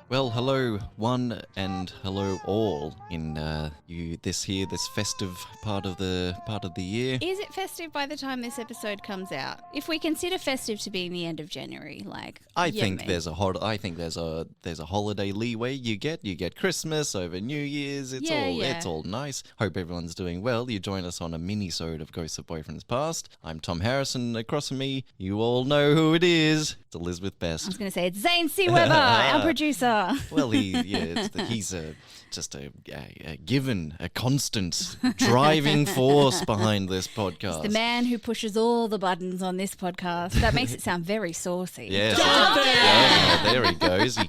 Well, hello one and hello all in this festive part of the year. Is it festive by the time this episode comes out? If we consider festive to be in the end of January, I think there's a holiday leeway. You get Christmas over New Year's. It's all nice. Hope everyone's doing well. You join us on a Minisode of Ghosts of Boyfriends Past. I'm Tom Harrison. Across from me, you all know who it is. It's Elizabeth Best. I was going to say it's Zane C. Weber, our producer. Well, he's just a constant driving force behind this podcast. He's the man who pushes all the buttons on this podcast. That makes it sound very saucy. Yes. There he goes. He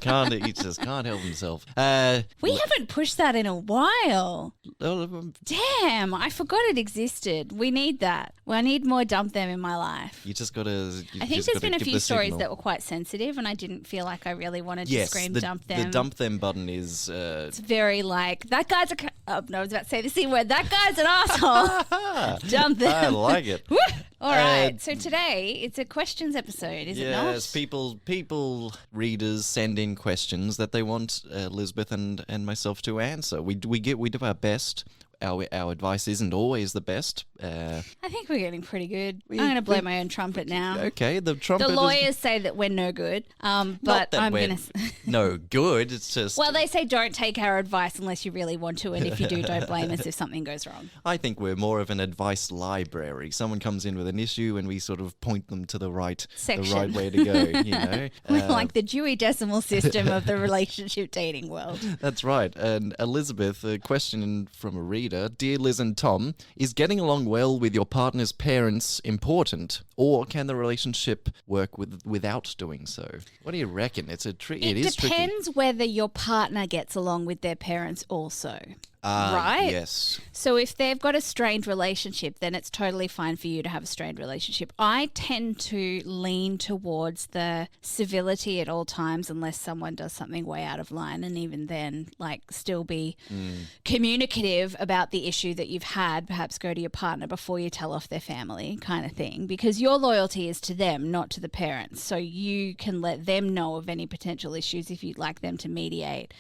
just can't help himself. We haven't pushed that in a while. Damn, I forgot it existed. We need that. Well, I need more dump them in my life. You just got to. I think there's been a few stories that were quite sensitive, and I didn't feel like I really wanted to scream dump them. The dump them button is. It's very like that guy's a. No, I was about to say the C word. That guy's an asshole. Dump them. I like it. All right. So today it's a questions episode, is it not? Yes, people, readers send in questions that they want Elizabeth and myself to answer. We do our best. Our advice isn't always the best. I think we're getting pretty good. I'm going to blow my own trumpet now. Okay, the trumpet. The lawyers say that we're no good, but I'm going to. No good. It's just. Well, they say don't take our advice unless you really want to, and if you do, don't blame us if something goes wrong. I think we're more of an advice library. Someone comes in with an issue, and we sort of point them to the right section, the right way to go. You know, we're like the Dewey Decimal System of the relationship dating world. That's right. And Elizabeth, a question from a reader. Dear Liz and Tom, is getting along well with your partner's parents important, or can the relationship work without doing so? What do you reckon? It is tricky. It depends whether your partner gets along with their parents also. Right? Yes. So if they've got a strained relationship, then it's totally fine for you to have a strained relationship. I tend to lean towards the civility at all times unless someone does something way out of line, and even then, still be communicative about the issue that you've had, perhaps go to your partner before you tell off their family kind of thing, because your loyalty is to them, not to the parents. So you can let them know of any potential issues if you'd like them to mediate.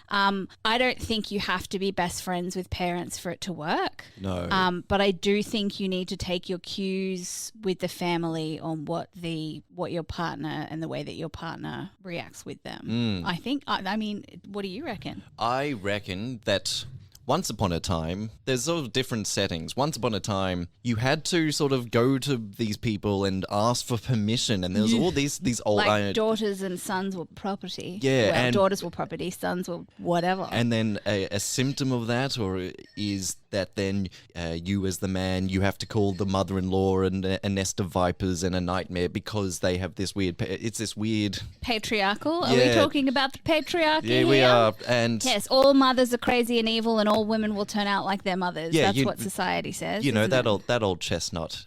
I don't think you have to be best friends with parents for it to work. No. But I do think you need to take your cues with the family on what your partner and the way that your partner reacts with them. I think, I mean, what do you reckon? I reckon that once upon a time, there's sort of different settings. Once upon a time, you had to sort of go to these people and ask for permission, and there was all these old... daughters and sons were property. Yeah. Well, daughters were property, sons were whatever. And then a symptom of that is that then you as the man, you have to call the mother-in-law and a nest of vipers and a nightmare because they have this weird... It's this weird... Patriarchal? Are we talking about the patriarchy Yeah, we are. And yes, all mothers are crazy and evil and all women will turn out like their mothers. Yeah, that's what society says. You know, that old chestnut.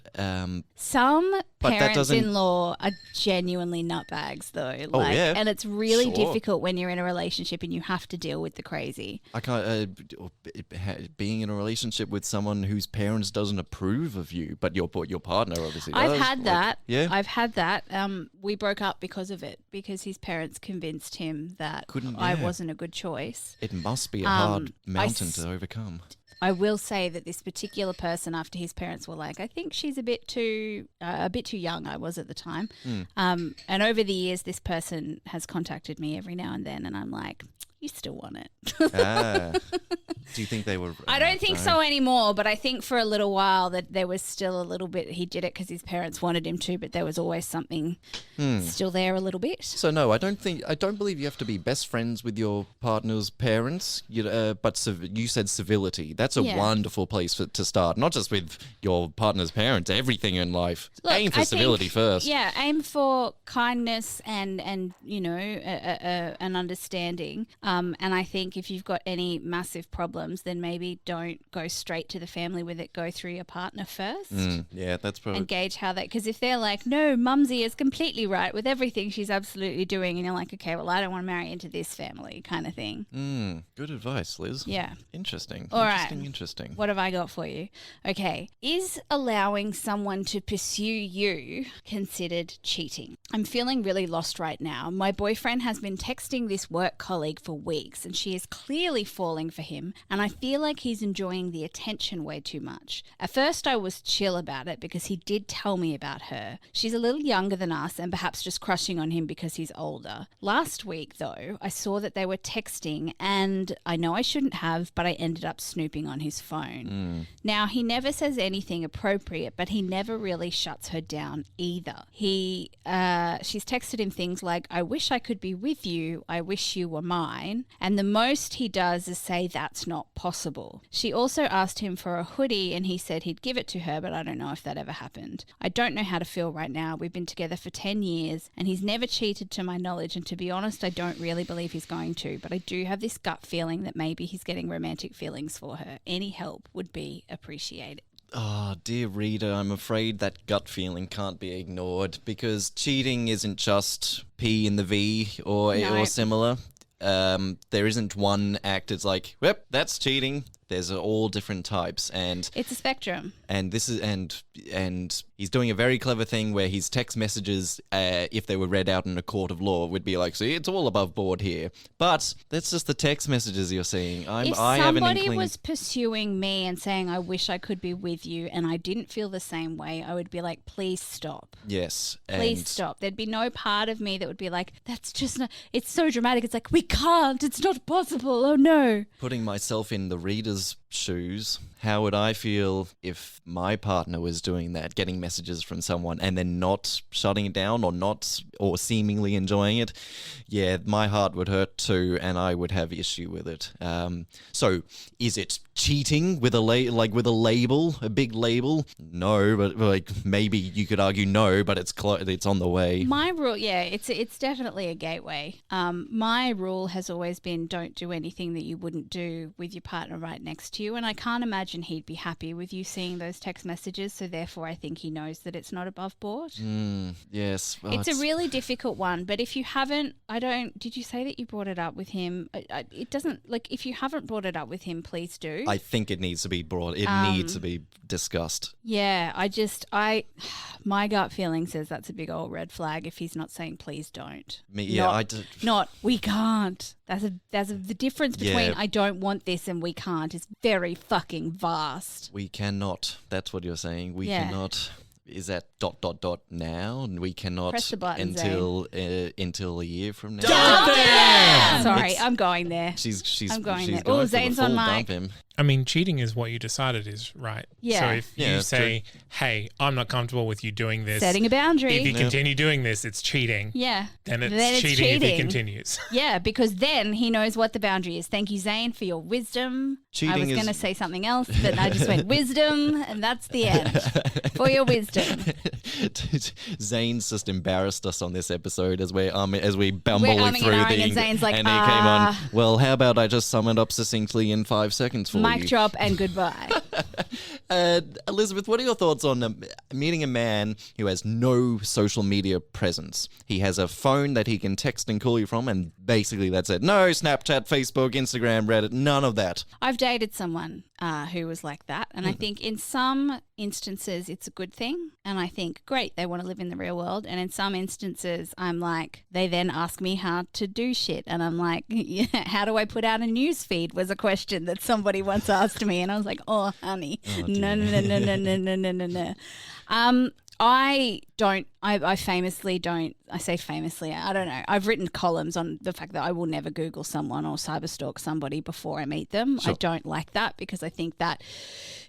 Some parents-in-law are genuinely nutbags, though. And it's really difficult when you're in a relationship and you have to deal with the crazy. I can't being in a relationship with someone whose parents doesn't approve of you, but your partner obviously does. I've had that. Yeah, I've had that. We broke up because of it, because his parents convinced him that I wasn't a good choice. It must be a hard mountain to overcome. I will say that this particular person, after his parents were like, I think she's a bit too young, I was at the time. And over the years, this person has contacted me every now and then, and I'm like, you still want it. Do you think they were... I don't think so anymore, but I think for a little while that there was still a little bit... He did it because his parents wanted him to, but there was always something still there a little bit. So no, I don't believe you have to be best friends with your partner's parents, but you said civility. That's a wonderful place to start, not just with your partner's parents, everything in life. Look, aim for civility first. Yeah, aim for kindness and an understanding. And I think if you've got any massive problems, then maybe don't go straight to the family with it. Go through your partner first. Yeah, that's probably... And gauge how that, because if they're like, no, Mumsy is completely right with everything she's absolutely doing, and you're like, okay, well, I don't want to marry into this family kind of thing. Good advice, Liz. Yeah. Interesting. All right. Interesting. What have I got for you? Okay. Is allowing someone to pursue you considered cheating? I'm feeling really lost right now. My boyfriend has been texting this work colleague for weeks, and she is clearly falling for him, and I feel like he's enjoying the attention way too much. At first, I was chill about it because he did tell me about her. She's a little younger than us and perhaps just crushing on him because he's older. Last week, though, I saw that they were texting, and I know I shouldn't have, but I ended up snooping on his phone. Now, he never says anything appropriate, but he never really shuts her down either. She's texted him things like, I wish I could be with you, I wish you were mine, and the most he does is say that's not possible. She also asked him for a hoodie, and he said he'd give it to her, but I don't know if that ever happened. I don't know how to feel right now. We've been together for 10 years, and he's never cheated to my knowledge, and to be honest, I don't really believe he's going to, but I do have this gut feeling that maybe he's getting romantic feelings for her. Any help would be appreciated. Oh, dear reader, I'm afraid that gut feeling can't be ignored, because cheating isn't just P in the V or similar. There isn't one act. It's like, yep, that's cheating. There's all different types, and it's a spectrum. And this is and he's doing a very clever thing where his text messages, if they were read out in a court of law, would be like, see, it's all above board here. But that's just the text messages you're seeing. If somebody was pursuing me and saying, I wish I could be with you, and I didn't feel the same way, I would be like, please stop. Yes. Please stop. There'd be no part of me that would be like, that's just not, it's so dramatic. It's like, we can't, it's not possible. Oh no. Putting myself in the reader's shoes, how would I feel if my partner was doing that, getting messages from someone and then not shutting it down or seemingly enjoying it? Yeah, my heart would hurt too, and I would have issue with it. So is it cheating with a label, a big label? No, but like maybe you could argue no, but it's on the way. My rule, yeah, it's definitely a gateway. My rule has always been don't do anything that you wouldn't do with your partner right next to you, and I can't imagine he'd be happy with you seeing those text messages, so therefore I think he knows that it's not above board. Yes. Well, it's a really difficult one, but if you haven't, did you say that you brought it up with him? It doesn't, like, if you haven't brought it up with him, please do. I think it needs to be brought, needs to be discussed. Yeah, my gut feeling says that's a big old red flag if he's not saying please don't. Not we can't. The difference between I don't want this and we can't is very fucking vast. We cannot. That's what you're saying. We cannot. Is that ... now? And we cannot press the button, until a year from now. Sorry, I'm going there. I'm going there. Oh, Zane's on mic. I mean, cheating is what you decided is right. Yeah. So if you say, hey, I'm not comfortable with you doing this. Setting a boundary. If you continue doing this, it's cheating. Yeah. Then it's cheating if he continues. Yeah, because then he knows what the boundary is. Thank you, Zane, for your wisdom. I was going to say something else, but I just went wisdom, and that's the end. For your wisdom. Zane's just embarrassed us on this episode as we bumble through and Zane's like, and he came on. Well, how about I just sum it up succinctly in 5 seconds for you? Mic drop and goodbye. Elizabeth, what are your thoughts on meeting a man who has no social media presence? He has a phone that he can text and call you from, and basically that's it. No Snapchat, Facebook, Instagram, Reddit, none of that. I've dated someone who was like that, and I think in some instances it's a good thing, and I think, great, they want to live in the real world, and in some instances I'm like, they then ask me how to do shit, and I'm like, yeah, how do I put out a news feed was a question that somebody once asked me, and I was like, oh, honey, no. I famously don't, I say famously, I don't know. I've written columns on the fact that I will never Google someone or cyberstalk somebody before I meet them. Sure. I don't like that because I think that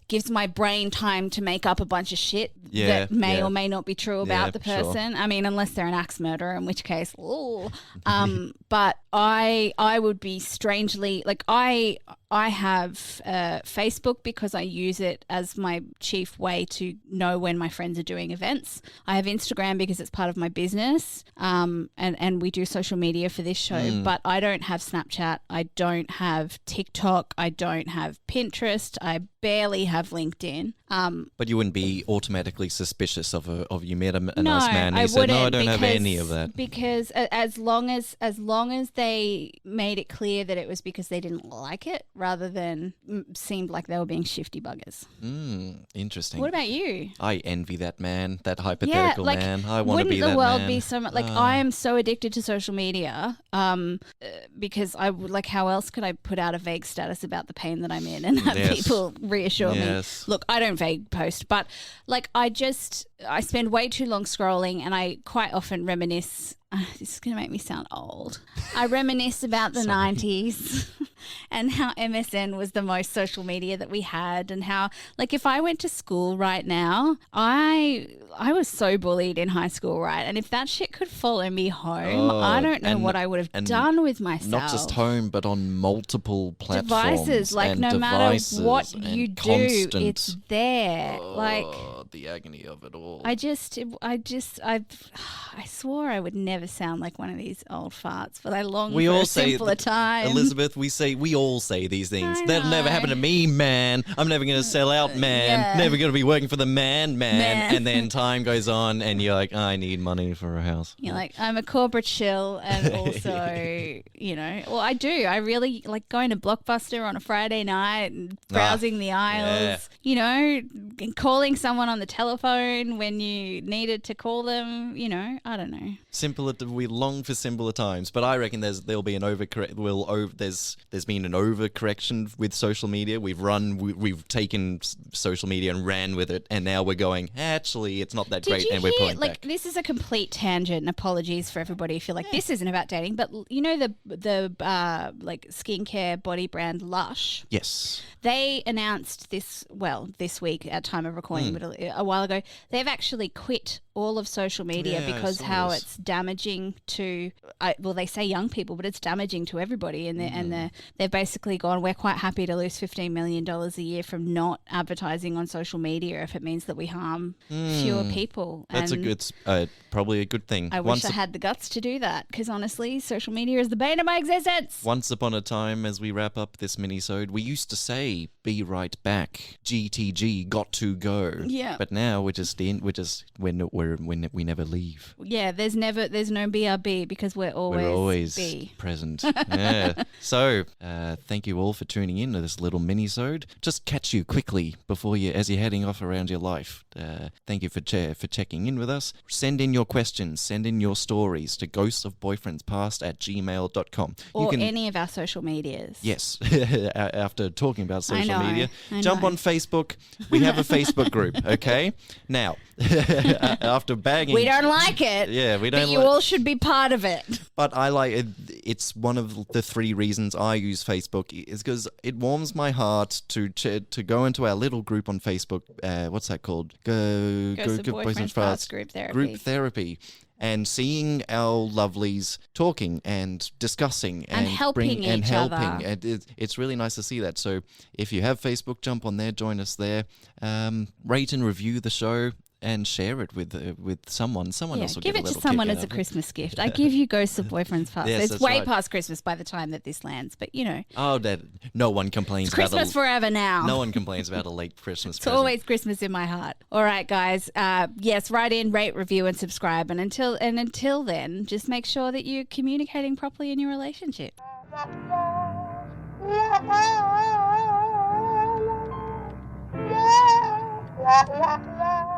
gives my brain time to make up a bunch of shit that may or may not be true about the person. Sure. I mean, unless they're an axe murderer, in which case, but I would be strangely, like I have Facebook because I use it as my chief way to know when my friends are doing events. I have Instagram Instagram because it's part of my business, and we do social media for this show, but I don't have Snapchat. I don't have TikTok. I don't have Pinterest. I barely have LinkedIn. But you wouldn't be automatically suspicious of you met a No, nice man. I He said, "No, I don't wouldn't, have any of that." Because as long as they made it clear that it was because they didn't like it, rather than seemed like they were being shifty buggers. Interesting. What about you? I envy that man, that hypothetical man. I want to be that man. Wouldn't the world be so much like I am so addicted to social media because I would like how else could I put out a vague status about the pain that I'm in and have people reassure me? Look, I don't vague post, but like I spend way too long scrolling and I quite often reminisce. This is going to make me sound old. I reminisce about the 90s and how MSN was the most social media that we had, and how, like, if I went to school right now, I was so bullied in high school, right? And if that shit could follow me home, I don't know what I would have done with myself. Not just home, but on multiple platforms. Devices, like no matter what you do, it's there. Like the agony of it all. I swore I would never sound like one of these old farts, but I long for a simpler time. Elizabeth, we all say these things. That'll never happen to me, man. I'm never going to sell out, man. Yeah. Never going to be working for the man. And then time goes on and you're like, I need money for a house. You're like, I'm a corporate shill, and also, well, I do. I really like going to Blockbuster on a Friday night and browsing the aisles, and calling someone on the telephone when you needed to call them, I don't know. We long for simpler times, but I reckon there'll be an overcorrect. There's been an overcorrection with social media. We've taken social media and ran with it, and now we're going, actually, it's not that great, and we're pulling back. This is a complete tangent, and apologies for everybody if you're like, this isn't about dating, but the skincare body brand Lush. Yes. They announced this week at time of recording, but a while ago, they've actually quit all of social media because how it's damaging to, they say young people, but it's damaging to everybody. And they've basically gone, we're quite happy to lose $15 million a year from not advertising on social media if it means that we harm fewer people. That's probably a good thing. I wish I had the guts to do that, because honestly, social media is the bane of my existence. Once upon a time, as we wrap up this minisode, we used to say, be right back, GTG, got to go. Yeah. But now we never leave. Yeah, there's no BRB because we're always B. Present. Yeah. So, thank you all for tuning in to this little minisode. Just catch you quickly as you're heading off around your life. Thank you for checking in with us. Send in your questions, send in your stories to ghostsofboyfriendspast@gmail.com. Or any of our social medias. Yes. After talking about social media, jump on Facebook. We have a Facebook group, okay? Now, after bagging... We don't like it. Yeah, we don't but you all should be part of it. But I like it. It's one of the 3 reasons I use Facebook is because it warms my heart to go into our little group on Facebook. What's that called? Ghost of Boyfriends Past Group Therapy. Group therapy. And seeing our lovelies talking and discussing and helping each other. And it's really nice to see that. So if you have Facebook, jump on there, join us there. Rate and review the show and share it with someone. Someone else will give get a it little to someone kick as out a of it. Christmas gift. I give you Ghosts of Boyfriends Past. Yes, it's that's way right. past Christmas by the time that this lands, but Oh, no one complains it's about Christmas forever now. No one complains about a late Christmas It's present. always Christmas in my heart. All right, guys. Yes, write in, rate, review, and subscribe. And until then, just make sure that you're communicating properly in your relationship. La la la.